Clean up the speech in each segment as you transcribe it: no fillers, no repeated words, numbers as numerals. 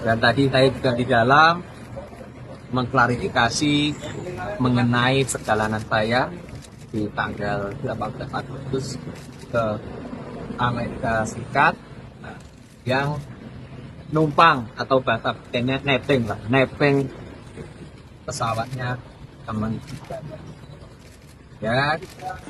Dan tadi saya juga di dalam mengklarifikasi mengenai perjalanan saya di tanggal 18 Agustus ke Amerika Serikat yang numpang atau bahasa nebeng pesawatnya teman ya.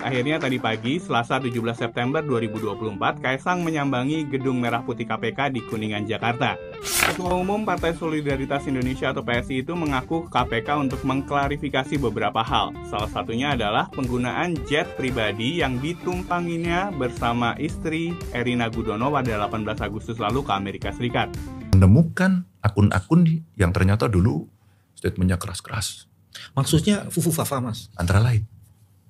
Akhirnya tadi pagi, Selasa 17 September 2024, Kaisang menyambangi Gedung Merah Putih KPK di Kuningan, Jakarta. Ketua Umum Partai Solidaritas Indonesia atau PSI itu mengaku KPK untuk mengklarifikasi beberapa hal. Salah satunya adalah penggunaan jet pribadi yang ditumpanginya bersama istri Erina Gudono pada 18 Agustus lalu ke Amerika Serikat. Menemukan akun-akun yang ternyata dulu statementnya keras-keras. Maksudnya fufu-fafa, Mas? Antara lain.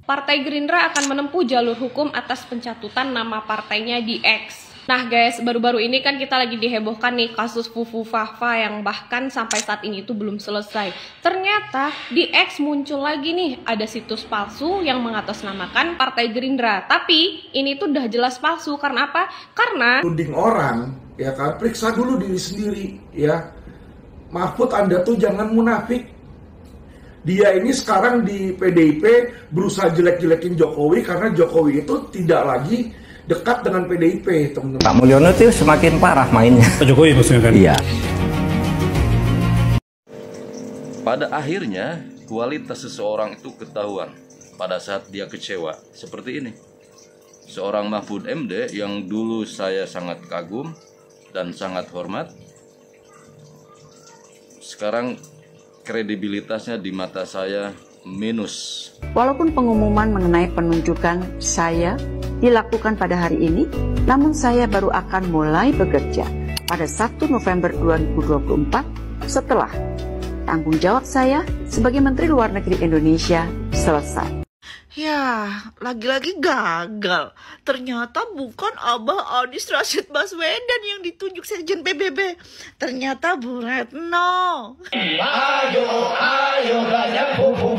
Partai Gerindra akan menempuh jalur hukum atas pencatutan nama partainya di X. Nah guys, baru-baru ini kan kita lagi dihebohkan nih kasus Fufu Fafa yang bahkan sampai saat ini itu belum selesai. Ternyata di X muncul lagi nih ada situs palsu yang mengatasnamakan Partai Gerindra. Tapi ini tuh udah jelas palsu. Karena apa? Karena tuding orang, ya kan, periksa dulu diri sendiri, ya. Mahfud, Anda tuh jangan munafik. Dia ini sekarang di PDIP berusaha jelek-jelekin Jokowi karena Jokowi itu tidak lagi dekat dengan PDIP, teman-teman. Pak Mulyono itu semakin parah mainnya. Pak Jokowi maksudnya kan? Iya. Pada akhirnya, kualitas seseorang itu ketahuan pada saat dia kecewa. Seperti ini. Seorang Mahfud MD yang dulu saya sangat kagum dan sangat hormat, sekarang kredibilitasnya di mata saya minus. Walaupun pengumuman mengenai penunjukan saya dilakukan pada hari ini, namun saya baru akan mulai bekerja pada 1 November 2024 setelah tanggung jawab saya sebagai Menteri Luar Negeri Indonesia selesai. Ya, lagi-lagi gagal. Ternyata bukan Abah Anies Rashid Baswedan yang ditunjuk Sekjen PBB. Ternyata Bu Retno. Ayo, banyak fufu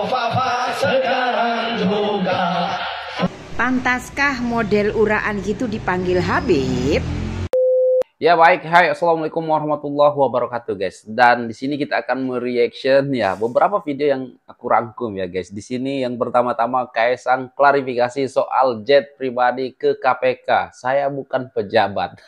fafa sekarang juga. Pantaskah model uraan gitu dipanggil Habib? Ya baik, hai, assalamualaikum warahmatullahi wabarakatuh guys. Dan di sini kita akan mereaction ya beberapa video yang aku rangkum ya guys. Di sini yang pertama-tama Kaisang klarifikasi soal jet pribadi ke KPK. Saya bukan pejabat.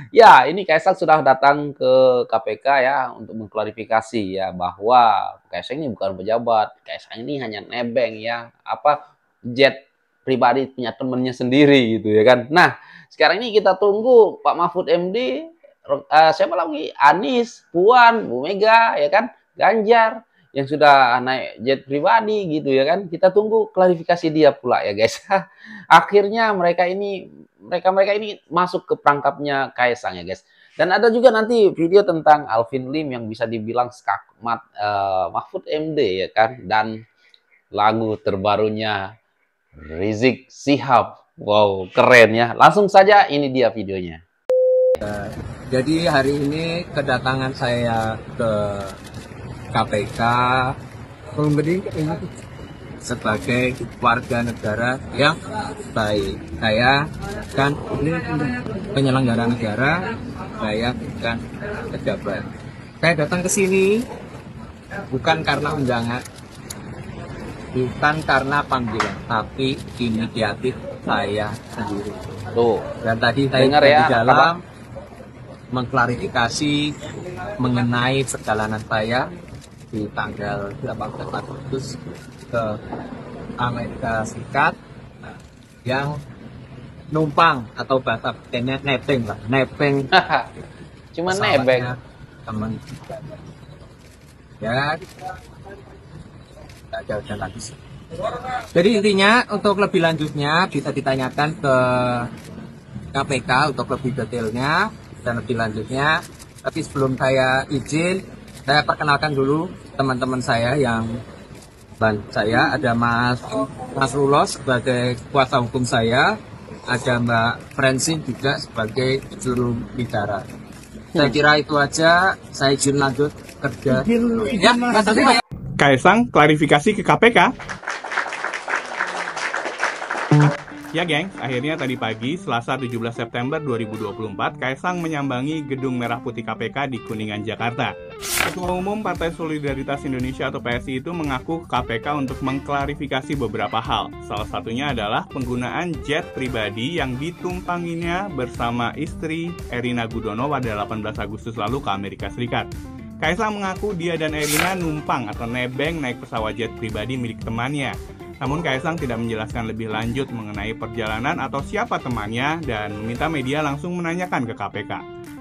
Ya, ini Kaisang sudah datang ke KPK ya untuk mengklarifikasi ya bahwa Kaisang ini bukan pejabat. Kaisang ini hanya nebeng ya jet pribadi punya temennya sendiri gitu ya kan. Nah, sekarang ini kita tunggu Pak Mahfud MD, siapa lagi? Anies, Puan, Bu Mega, ya kan? Ganjar yang sudah naik jet pribadi gitu ya kan? Kita tunggu klarifikasi dia pula ya guys. Akhirnya mereka ini masuk ke perangkapnya Kaisang ya guys. Dan ada juga nanti video tentang Alvin Lim yang bisa dibilang skakmat Mahfud MD ya kan? Dan lagu terbarunya Rizik Syihab. Wow, keren ya. Langsung saja ini dia videonya. Jadi hari ini kedatangan saya ke KPK sebagai warga negara yang baik. Saya kan penyelenggara negara, saya bukan pejabat. Saya datang ke sini bukan karena undangan, bukan karena panggilan, tapi inisiatif saya sendiri. Tuh. Dan tadi saya juga di dalam mengklarifikasi mengenai perjalanan saya di tanggal 18 Agustus ke Amerika Serikat yang numpang atau bahasa nebeng cuma nebeng teman ya. Udah lagi. Jadi intinya untuk lebih lanjutnya bisa ditanyakan ke KPK untuk lebih detailnya dan lebih lanjutnya. Tapi sebelum saya izin, saya perkenalkan dulu teman-teman saya yang saya. Ada Mas Rulos sebagai kuasa hukum saya, ada Mbak Francine juga sebagai juru bicara. Saya kira itu aja. Saya izin lanjut kerja. Ya, makasih. Kaisang klarifikasi ke KPK. Ya gengs, akhirnya tadi pagi, Selasa 17 September 2024, Kaisang menyambangi Gedung Merah Putih KPK di Kuningan, Jakarta. Ketua Umum Partai Solidaritas Indonesia atau PSI itu mengaku ke KPK untuk mengklarifikasi beberapa hal. Salah satunya adalah penggunaan jet pribadi yang ditumpanginya bersama istri Erina Gudono pada 18 Agustus lalu ke Amerika Serikat. Kaisang mengaku dia dan Erina numpang atau nebeng naik pesawat jet pribadi milik temannya. Namun Kaisang tidak menjelaskan lebih lanjut mengenai perjalanan atau siapa temannya dan meminta media langsung menanyakan ke KPK.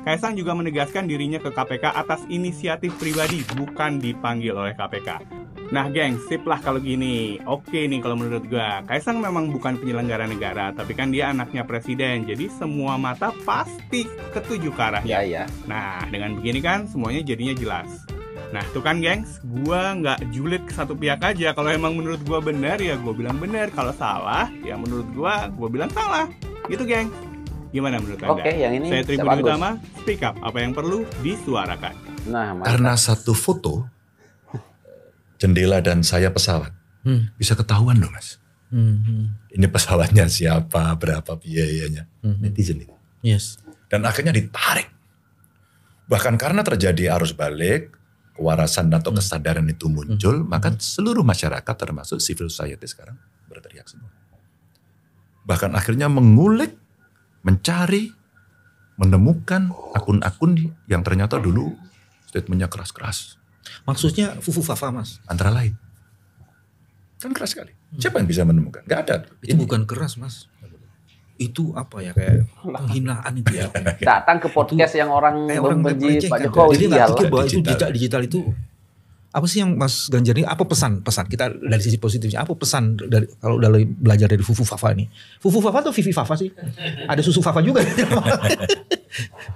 Kaisang juga menegaskan dirinya ke KPK atas inisiatif pribadi, bukan dipanggil oleh KPK. Nah geng, sip lah kalau gini. Oke nih kalau menurut gua, Kaisang memang bukan penyelenggara negara, tapi kan dia anaknya presiden, jadi semua mata pasti ketuju ke arahnya. Ya. Nah dengan begini kan semuanya jadinya jelas. Nah tuh kan gengs, gua nggak julid ke satu pihak aja. Kalau emang menurut gua benar ya gua bilang benar. Kalau salah ya menurut gua bilang salah. Gitu gengs. Gimana menurut Anda? Oke, yang ini saya Tribun Utama, speak up. Apa yang perlu disuarakan. Nah, karena satu foto jendela dan saya pesawat bisa ketahuan loh mas. Ini pesawatnya siapa, berapa biayanya, netizen itu. Yes. Dan akhirnya ditarik. Bahkan karena terjadi arus balik, kewarasan atau kesadaran itu muncul, maka seluruh masyarakat termasuk civil society sekarang berteriak semua. Bahkan akhirnya mengulik, mencari, menemukan akun-akun yang ternyata dulu statementnya keras-keras. Maksudnya fufu-fafa mas? Antara lain. Kan keras sekali. Siapa yang bisa menemukan? Gak ada. Itu bukan keras mas. Itu apa ya, kayak penghinaan itu ya. Datang ke podcast yang orang membenci Pak Jokowi. Jadi nggak pikir bahwa itu digital itu apa sih yang Mas Ganjar ini, apa pesan kita dari sisi positifnya, apa pesan dari kalau dari belajar dari Fufu Fafa ini? Fufu Fafa atau Vivi Fafa sih? Ada susu Fafa juga.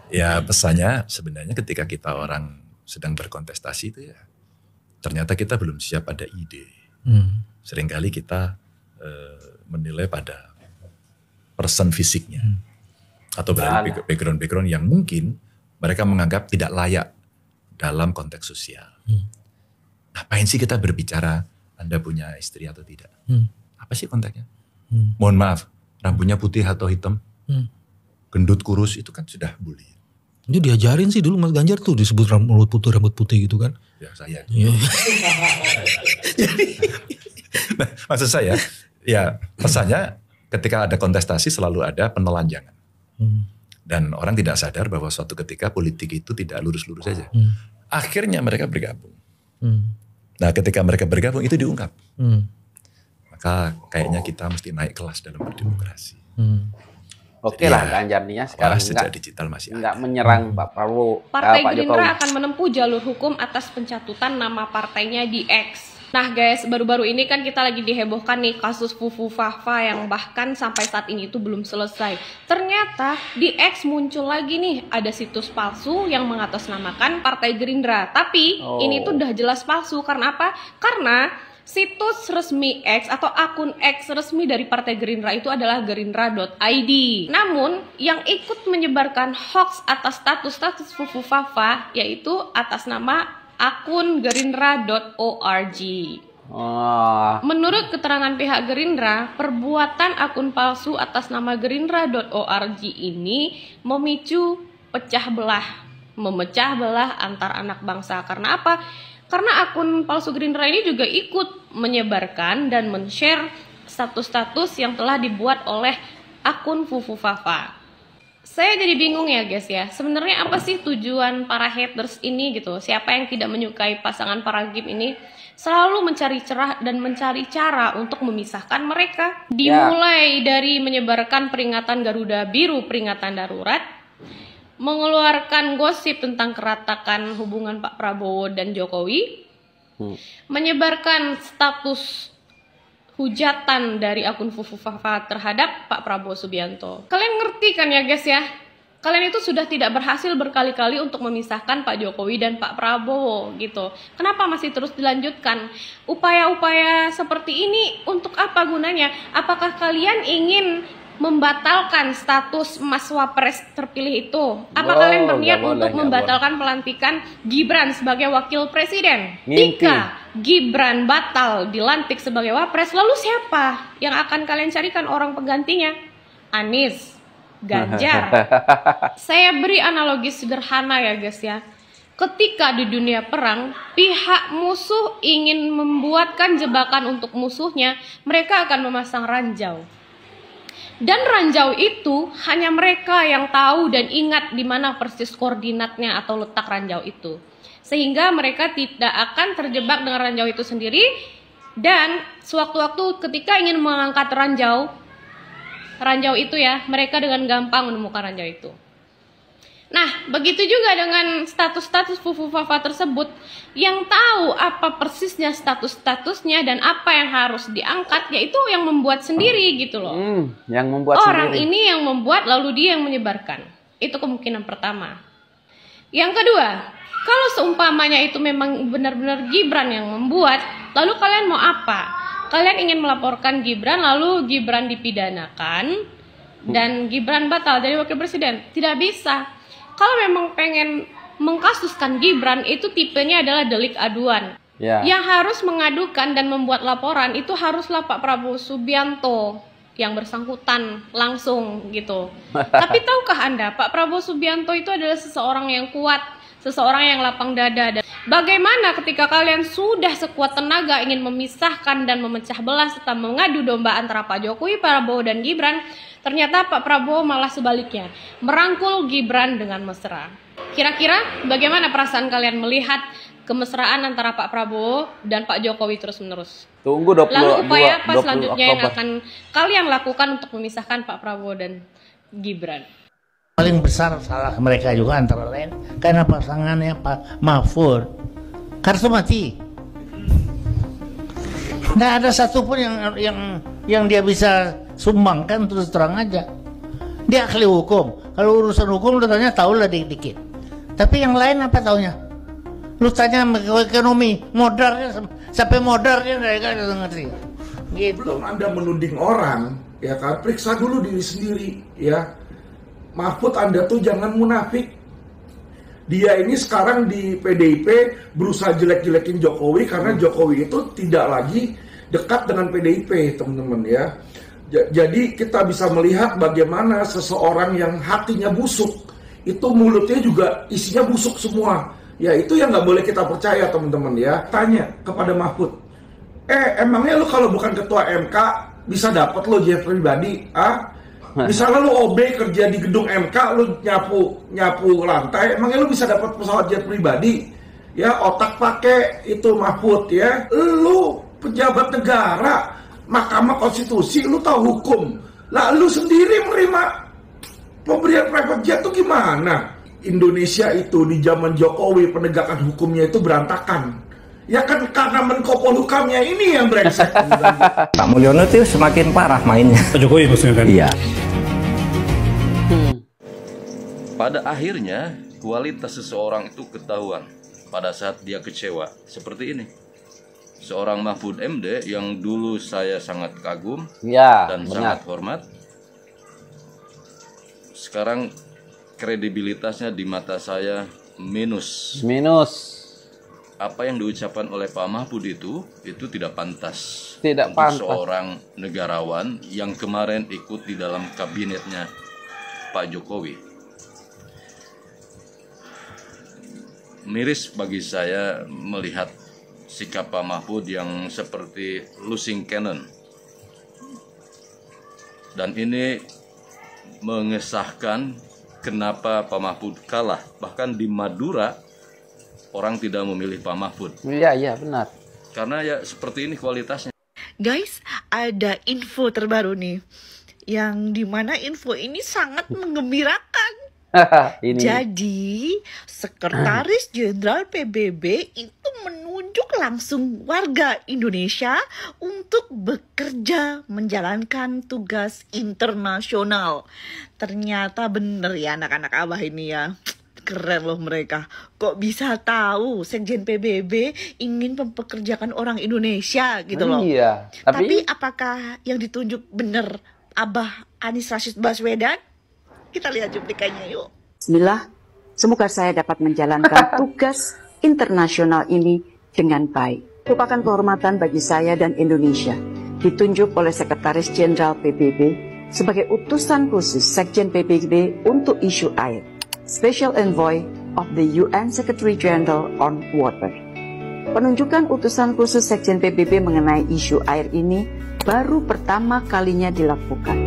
Ya pesannya sebenarnya ketika kita orang sedang berkontestasi itu ya ternyata kita belum siap ada ide. Seringkali kita menilai pada person fisiknya atau background yang mungkin mereka menganggap tidak layak dalam konteks sosial. Ngapain sih kita berbicara Anda punya istri atau tidak? Apa sih konteksnya? Mohon maaf, rambutnya putih atau hitam? Gendut kurus itu kan sudah bully. Itu diajarin sih dulu Mas Ganjar tuh disebut rambut putih gitu kan. Ya saya. Nah, maksud saya ya pesannya ketika ada kontestasi selalu ada penelanjangan. Dan orang tidak sadar bahwa suatu ketika politik itu tidak lurus-lurus saja. Akhirnya mereka bergabung. Nah ketika mereka bergabung itu diungkap. Maka kayaknya kita mesti naik kelas dalam berdemokrasi. Oke lah Ganjar nih ya sekarang sejak digital masih nggak menyerang Pak Prabowo. Partai Pak Gerindra Jokowi akan menempuh jalur hukum atas pencatutan nama partainya di X. Nah guys, baru-baru ini kan kita lagi dihebohkan nih kasus Fufu Fafa yang bahkan sampai saat ini itu belum selesai. Ternyata di X muncul lagi nih ada situs palsu yang mengatasnamakan Partai Gerindra. Tapi ini tuh udah jelas palsu. Karena apa? Karena situs resmi X atau akun X resmi dari Partai Gerindra itu adalah gerindra.id. Namun yang ikut menyebarkan hoax atas status Fufu Fafa yaitu atas nama akun gerindra.org. Menurut keterangan pihak Gerindra, perbuatan akun palsu atas nama gerindra.org ini memicu memecah belah antar anak bangsa. Karena apa? Karena akun palsu Gerindra ini juga ikut menyebarkan dan men-share status-status yang telah dibuat oleh akun Fufu Fafa. Saya jadi bingung ya guys ya, sebenarnya apa sih tujuan para haters ini gitu? Siapa yang tidak menyukai pasangan Paragim ini selalu mencari cerah dan mencari cara untuk memisahkan mereka. Dimulai dari menyebarkan peringatan Garuda Biru, peringatan darurat, mengeluarkan gosip tentang keratakan hubungan Pak Prabowo dan Jokowi, menyebarkan status hujatan dari akun Fufu Fafa terhadap Pak Prabowo Subianto. Kalian ngerti kan ya guys ya? Kalian itu sudah tidak berhasil berkali-kali untuk memisahkan Pak Jokowi dan Pak Prabowo gitu. Kenapa masih terus dilanjutkan? Upaya-upaya seperti ini untuk apa gunanya? Apakah kalian ingin membatalkan status Mas Wapres terpilih itu? Apa kalian berniat untuk membatalkan pelantikan Gibran sebagai wakil presiden? Jika Gibran batal dilantik sebagai wapres, lalu siapa yang akan kalian carikan orang penggantinya? Anies, Ganjar. Saya beri analogi sederhana ya guys ya. Ketika di dunia perang, pihak musuh ingin membuatkan jebakan untuk musuhnya, mereka akan memasang ranjau. Dan ranjau itu hanya mereka yang tahu dan ingat di mana persis koordinatnya atau letak ranjau itu. Sehingga mereka tidak akan terjebak dengan ranjau itu sendiri. Dan sewaktu-waktu ketika ingin mengangkat ranjau itu ya, mereka dengan gampang menemukan ranjau itu. Nah, begitu juga dengan status-status Fufu Fafa tersebut, yang tahu apa persisnya status-statusnya dan apa yang harus diangkat, yaitu yang membuat sendiri gitu loh. Yang membuat orang sendiri. ini yang membuat, lalu dia yang menyebarkan. Itu kemungkinan pertama. Yang kedua, kalau seumpamanya itu memang benar-benar Gibran yang membuat, lalu kalian mau apa? Kalian ingin melaporkan Gibran, lalu Gibran dipidanakan, dan Gibran batal jadi wakil presiden? Tidak bisa. Kalau memang pengen mengkasuskan Gibran, itu tipenya adalah delik aduan. Yang harus mengadukan dan membuat laporan itu haruslah Pak Prabowo Subianto yang bersangkutan langsung gitu. Tapi tahukah Anda, Pak Prabowo Subianto itu adalah seseorang yang kuat, seseorang yang lapang dada. Bagaimana ketika kalian sudah sekuat tenaga ingin memisahkan dan memecah belah serta mengadu domba antara Pak Jokowi, Prabowo dan Gibran, ternyata Pak Prabowo malah sebaliknya, merangkul Gibran dengan mesra. Kira-kira bagaimana perasaan kalian melihat kemesraan antara Pak Prabowo dan Pak Jokowi terus-menerus? Tunggu 22 Lalu upaya apa selanjutnya yang Oktober. akan kalian lakukan untuk memisahkan Pak Prabowo dan Gibran? Paling besar salah mereka juga antara lain karena pasangannya Pak Mahfud kartu mati. Nggak ada satupun yang dia bisa sumbangkan, terus terang aja. Dia ahli hukum. Kalau urusan hukum lu tanya tahu lah dikit-dikit. Tapi yang lain apa taunya? Lu tanya ekonomi, modalnya sampai modalnya mereka ngerti. Gitu. Belum Anda menuding orang, ya kan? Periksa dulu diri sendiri, ya. Mahfud, Anda tuh jangan munafik. Dia ini sekarang di PDIP berusaha jelek-jelekin Jokowi karena Jokowi itu tidak lagi dekat dengan PDIP, teman-teman ya. Jadi kita bisa melihat bagaimana seseorang yang hatinya busuk, itu mulutnya juga isinya busuk semua. Ya itu yang nggak boleh kita percaya, teman-teman ya. Tanya kepada Mahfud, emangnya lu kalau bukan ketua MK bisa dapat lo jet pribadi? Misalnya lu OB kerja di gedung MK, lu nyapu lantai, emangnya lu bisa dapat pesawat jet pribadi? Ya otak pakai itu Mahfud ya. Lu pejabat negara, Mahkamah Konstitusi, lu tahu hukum. Lah lu sendiri menerima pemberian private jet tuh gimana? Indonesia itu di zaman Jokowi penegakan hukumnya itu berantakan. Ya kan karena Menko Polhukamnya ini yang brengsek. Pak Mulyono itu semakin parah mainnya. Pak Jokowi maksudnya kan? Iya. Pada akhirnya, kualitas seseorang itu ketahuan pada saat dia kecewa. Seperti ini. Seorang Mahfud MD yang dulu saya sangat kagum dan sangat hormat. Sekarang kredibilitasnya di mata saya minus. Apa yang diucapkan oleh Pak Mahfud itu tidak pantas. Tidak untuk pantas. seorang negarawan yang kemarin ikut di dalam kabinetnya Pak Jokowi. Miris bagi saya melihat sikap Pak Mahfud yang seperti losing cannon. Dan ini mengesahkan kenapa Pak Mahfud kalah. Bahkan di Madura orang tidak memilih Pak Mahfud. Iya benar. Karena ya seperti ini kualitasnya. Guys, ada info terbaru nih, yang dimana info ini sangat menggembirakan. Jadi, Sekretaris Jenderal PBB itu menunjuk langsung warga Indonesia untuk bekerja menjalankan tugas internasional. Ternyata bener ya anak-anak abah ini ya. Keren loh mereka. Kok bisa tahu Sekjen PBB ingin mempekerjakan orang Indonesia gitu loh. Iya. Tapi apakah yang ditunjuk bener Abah Anies Rashid Baswedan? Kita lihat cuplikannya yuk. Bismillah, semoga saya dapat menjalankan tugas internasional ini dengan baik. Merupakan kehormatan bagi saya dan Indonesia ditunjuk oleh Sekretaris Jenderal PBB sebagai utusan khusus Sekjen PBB untuk isu air, Special Envoy of the UN Secretary General on Water. Penunjukan utusan khusus Sekjen PBB mengenai isu air ini baru pertama kalinya dilakukan.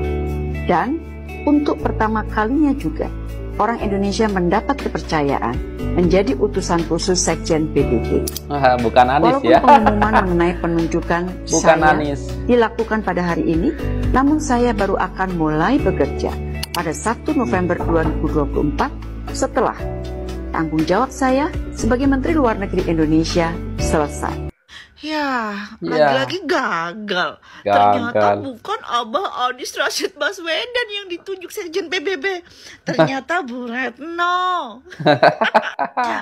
Dan untuk pertama kalinya juga, orang Indonesia mendapat kepercayaan menjadi utusan khusus Sekjen PBB. Bukan Anies. Walaupun ya. pengumuman mengenai penunjukan Bukan saya Anies. dilakukan pada hari ini, namun saya baru akan mulai bekerja pada 1 November 2024 setelah tanggung jawab saya sebagai Menteri Luar Negeri Indonesia selesai. Ya, lagi-lagi gagal. Ternyata bukan Abah Anies Rashid Baswedan yang ditunjuk Sekjen PBB. Ternyata Bu Retno.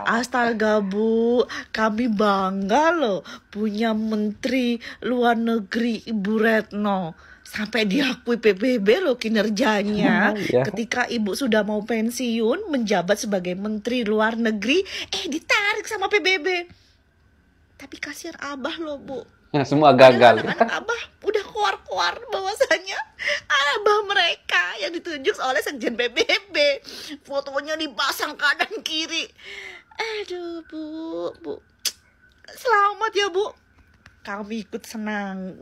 Astaga Bu, kami bangga loh punya Menteri Luar Negeri Ibu Retno. Sampai diakui PBB loh kinerjanya. Ketika ibu sudah mau pensiun menjabat sebagai Menteri Luar Negeri, ditarik sama PBB. Tapi kasihan Abah loh Bu. Semua gagal. Anak-anak Abah udah keluar-keluar bahwasanya Abah mereka yang ditunjuk oleh Sekjen PBB. Fotonya dipasang kanan kiri. Aduh Bu. Selamat ya Bu. Kami ikut senang.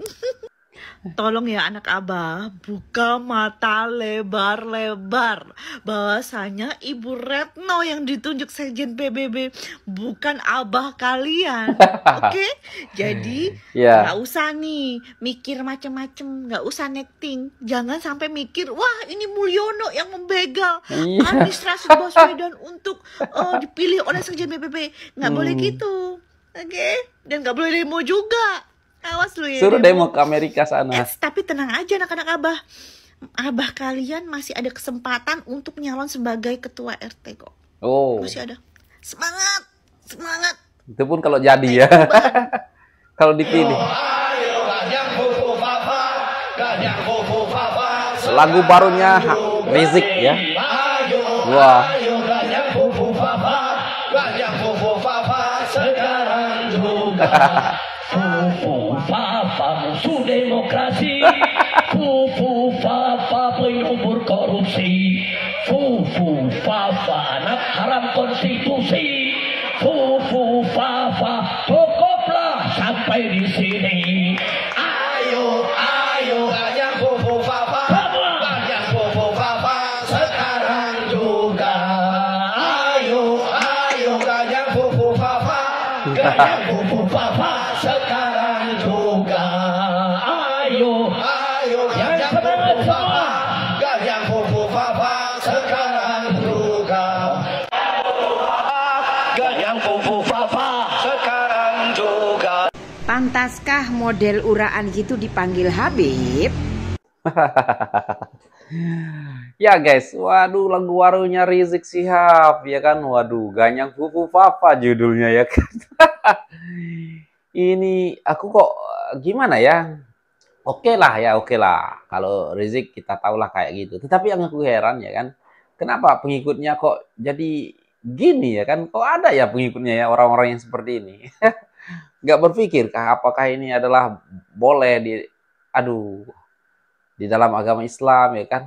Tolong ya anak Abah, buka mata lebar-lebar bahwasanya Ibu Retno yang ditunjuk Sekjen PBB, bukan Abah kalian. Oke? Jadi nggak usah nih mikir macem-macem, nggak usah netting. Jangan sampai mikir, wah ini Mulyono yang membegal Anies Rashid Baswedan untuk dipilih oleh Sekjen PBB. Nggak boleh gitu. Oke? Dan nggak boleh demo juga. Awas lu ya. Suruh demo ke Amerika sana. Tapi tenang aja anak-anak Abah. Abah kalian masih ada kesempatan untuk nyalon sebagai ketua RT kok. Oh. Masih ada. Semangat. Semangat. Itu pun kalau jadi ya. Kalau dipilih. Lagu barunya Rizik ya. Wah. Fufu Fafa musuh demokrasi, Fufu Fafa penyumbur korupsi, Fufu Fafa anak haram konstitusi, Fufu Fafa cukuplah sampai di sini. Ayo yang Fufu Fafa, yang Fufu Fafa sekarang juga. Ayo yang Fufu Fafa, yang Fufu Fafa. Sekarang juga, ayo yang semangat semua, yang Fufu Fafa sekarang juga, yang Fufu Fafa sekarang juga. Pantaskah model uraan gitu dipanggil Habib? Ya guys, waduh lagu barunya Rizik Syihab ya kan, waduh Ganyang Fufu Fafa judulnya ya kan. Ini aku kok gimana ya? Oke lah kalau Rizik kita tahulah kayak gitu. Tetapi yang aku heran ya kan, kenapa pengikutnya kok jadi gini ya kan? Kok ada ya pengikutnya ya orang-orang yang seperti ini? Nggak berpikir apakah ini adalah boleh di dalam agama Islam ya kan?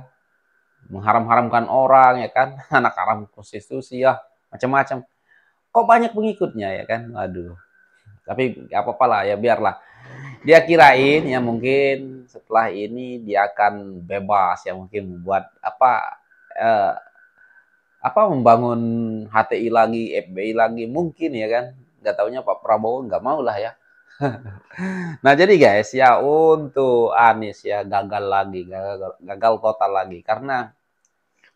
Mengharam-haramkan orang ya kan? Anak haram konstitusi ya, macam-macam. Kok banyak pengikutnya ya kan? Aduh. Tapi gak apa-apa lah ya, biarlah. Dia kirain ya mungkin setelah ini dia akan bebas ya, mungkin membuat membangun HTI lagi, FBI lagi mungkin ya kan. Gak taunya Pak Prabowo nggak mau lah ya. Nah jadi guys ya, untuk Anies ya gagal total lagi karena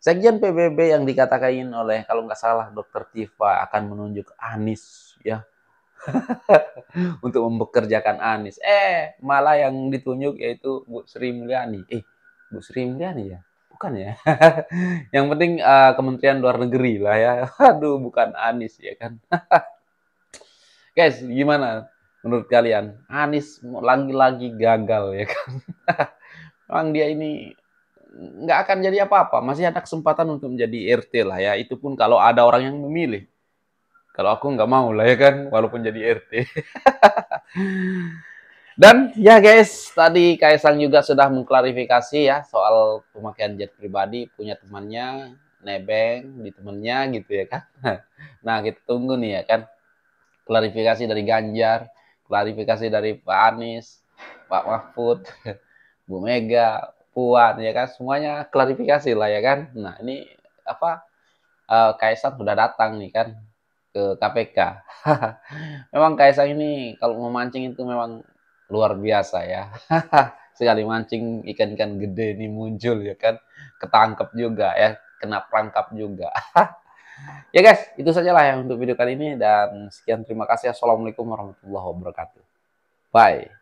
Sekjen PBB yang dikatakan oleh kalau nggak salah Dr. Tifa akan menunjuk Anies ya. Untuk mempekerjakan Anies. Malah yang ditunjuk yaitu Bu Sri Mulyani. Bu Sri Mulyani ya? Bukan ya? Yang penting Kementerian Luar Negeri lah ya. Aduh, bukan Anies ya kan? Guys, gimana menurut kalian? Anies lagi-lagi gagal ya kan? Memang dia ini nggak akan jadi apa-apa. Masih ada kesempatan untuk menjadi RT lah ya. Itu pun kalau ada orang yang memilih. Kalau aku nggak mau lah ya kan, walaupun jadi RT. Dan ya guys, tadi Kaisang juga sudah mengklarifikasi ya soal pemakaian jet pribadi, punya temannya, nebeng di temennya gitu ya kan. Nah kita tunggu nih ya kan, klarifikasi dari Ganjar, klarifikasi dari Pak Anies, Pak Mahfud, Bu Mega, Puan ya kan, semuanya klarifikasi lah ya kan. Nah ini apa, Kaisang sudah datang nih kan ke KPK. Memang Kaisang ini kalau memancing itu memang luar biasa ya. Sekali mancing ikan-ikan gede ini muncul ya kan, ketangkep juga ya, kena perangkap juga. Ya guys, itu sajalah ya untuk video kali ini, dan sekian, terima kasih. Assalamualaikum warahmatullahi wabarakatuh. Bye.